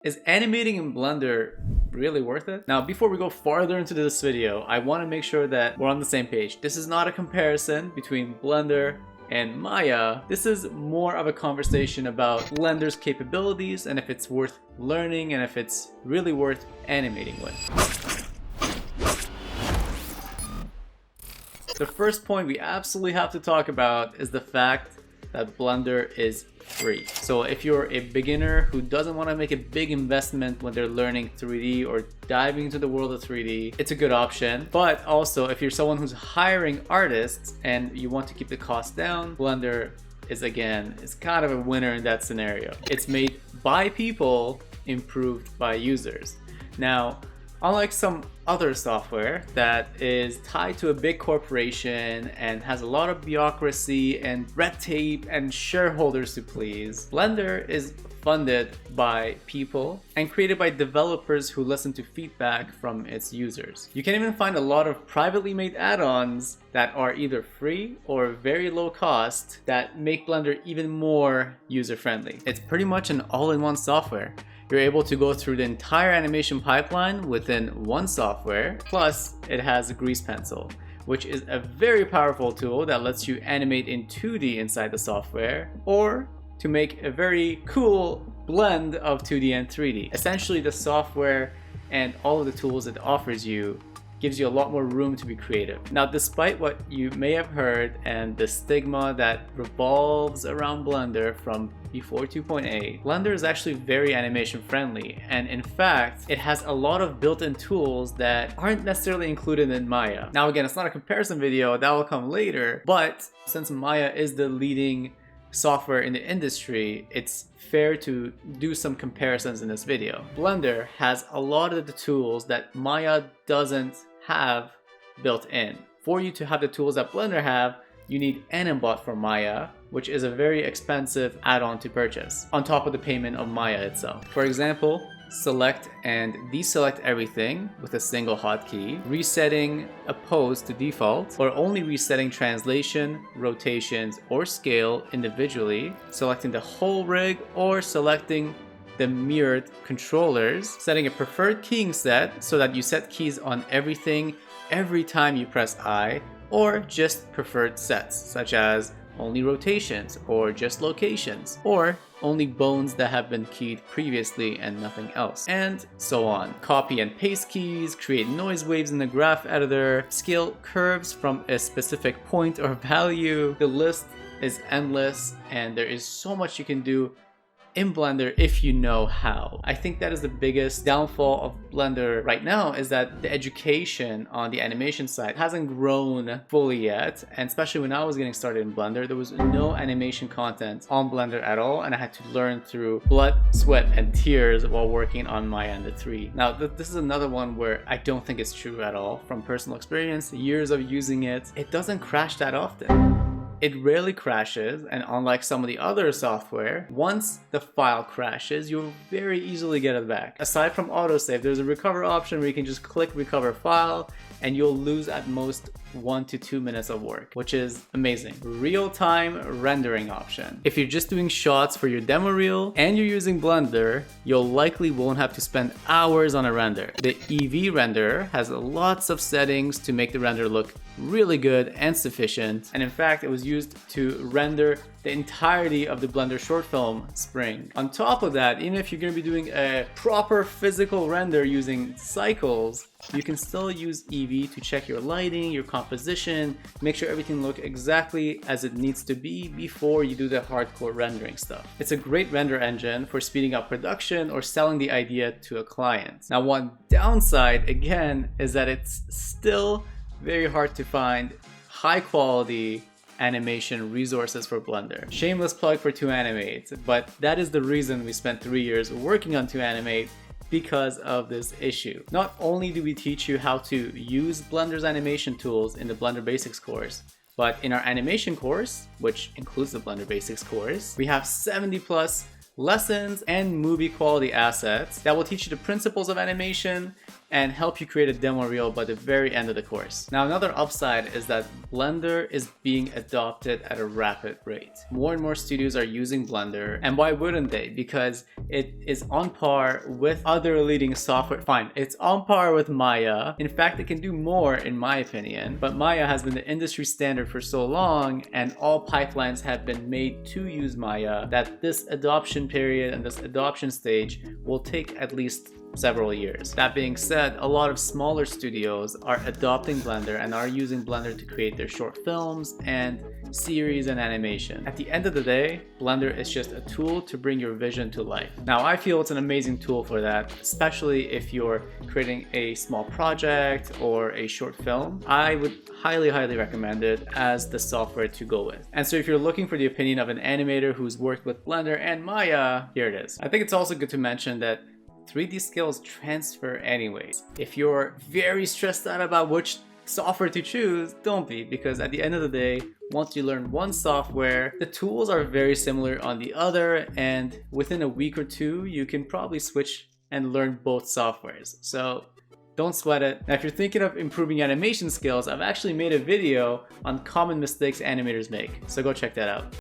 Is animating in Blender really worth it? Now, before we go farther into this video, I want to make sure that we're on the same page. This is not a comparison between Blender and Maya. This is more of a conversation about Blender's capabilities and if it's worth learning and if it's really worth animating with. The first point we absolutely have to talk about is the fact that Blender is free. So if you're a beginner who doesn't want to make a big investment when they're learning 3D or diving into the world of 3D, it's a good option. But also if you're someone who's hiring artists and you want to keep the cost down, Blender is kind of a winner in that scenario. It's made by people, improved by users. Now, unlike some other software that is tied to a big corporation and has a lot of bureaucracy and red tape and shareholders to please, Blender is funded by people and created by developers who listen to feedback from its users. You can even find a lot of privately made add-ons that are either free or very low cost that make Blender even more user-friendly. It's pretty much an all-in-one software. You're able to go through the entire animation pipeline within one software, plus it has a grease pencil, which is a very powerful tool that lets you animate in 2D inside the software, or to make a very cool blend of 2D and 3D. Essentially, the software and all of the tools it offers you gives you a lot more room to be creative. Now, despite what you may have heard and the stigma that revolves around Blender from before 2.8, Blender is actually very animation friendly, and in fact, it has a lot of built-in tools that aren't necessarily included in Maya. Now again, it's not a comparison video, that will come later, but since Maya is the leading software in the industry, it's fair to do some comparisons in this video. Blender has a lot of the tools that Maya doesn't have built in. For you to have the tools that Blender have, you need Animbot for Maya, which is a very expensive add-on to purchase, on top of the payment of Maya itself. For example, select and deselect everything with a single hotkey, resetting a pose to default, or only resetting translation, rotations, or scale individually, selecting the whole rig, or selecting the mirrored controllers, setting a preferred keying set so that you set keys on everything every time you press I, or just preferred sets, such as only rotations, or just locations, or only bones that have been keyed previously and nothing else, and so on. Copy and paste keys, create noise waves in the graph editor, scale curves from a specific point or value. The list is endless, and there is so much you can do in Blender if you know how. I think that is the biggest downfall of Blender right now, is that the education on the animation side hasn't grown fully yet, and especially when I was getting started in Blender, there was no animation content on Blender at all, and I had to learn through blood, sweat, and tears while working on Maya and the 3. Now this is another one where I don't think it's true at all. From personal experience, years of using it, it doesn't crash that often. It rarely crashes, and unlike some of the other software, once the file crashes, you'll very easily get it back. Aside from autosave, there's a recover option where you can just click recover file, and you'll lose at most 1 to 2 minutes of work, which is amazing. Real-time rendering option. If you're just doing shots for your demo reel and you're using Blender, you'll likely won't have to spend hours on a render. The EV renderer has lots of settings to make the render look really good and sufficient, and in fact, it was used to render the entirety of the Blender short film Spring. On top of that, even if you're going to be doing a proper physical render using cycles, you can still use EV to check your lighting, your composition, make sure everything looks exactly as it needs to be before you do the hardcore rendering stuff. It's a great render engine for speeding up production or selling the idea to a client. Now, one downside, again, is that it's still very hard to find high quality animation resources for Blender. Shameless plug for 2Animate, but that is the reason we spent 3 years working on 2Animate, because of this issue. Not only do we teach you how to use Blender's animation tools in the Blender Basics course, but in our animation course, which includes the Blender Basics course, we have 70+ lessons and movie quality assets that will teach you the principles of animation and help you create a demo reel by the very end of the course. Now, another upside is that Blender is being adopted at a rapid rate. More and more studios are using Blender, and why wouldn't they? Because it is on par with other leading software. Fine, it's on par with Maya. In fact, it can do more in my opinion, but Maya has been the industry standard for so long, and all pipelines have been made to use Maya, that this adoption period and this adoption stage will take at least several years. That being said, a lot of smaller studios are adopting Blender and are using Blender to create their short films and series and animation. At the end of the day, Blender is just a tool to bring your vision to life. Now, I feel it's an amazing tool for that, especially if you're creating a small project or a short film. I would highly recommend it as the software to go with. And so if you're looking for the opinion of an animator who's worked with Blender and Maya, here it is. I think it's also good to mention that 3D skills transfer anyways. If you're very stressed out about which software to choose, don't be, because at the end of the day, once you learn one software, the tools are very similar on the other, and within a week or two, you can probably switch and learn both softwares. So don't sweat it. Now, if you're thinking of improving animation skills, I've actually made a video on common mistakes animators make, so go check that out.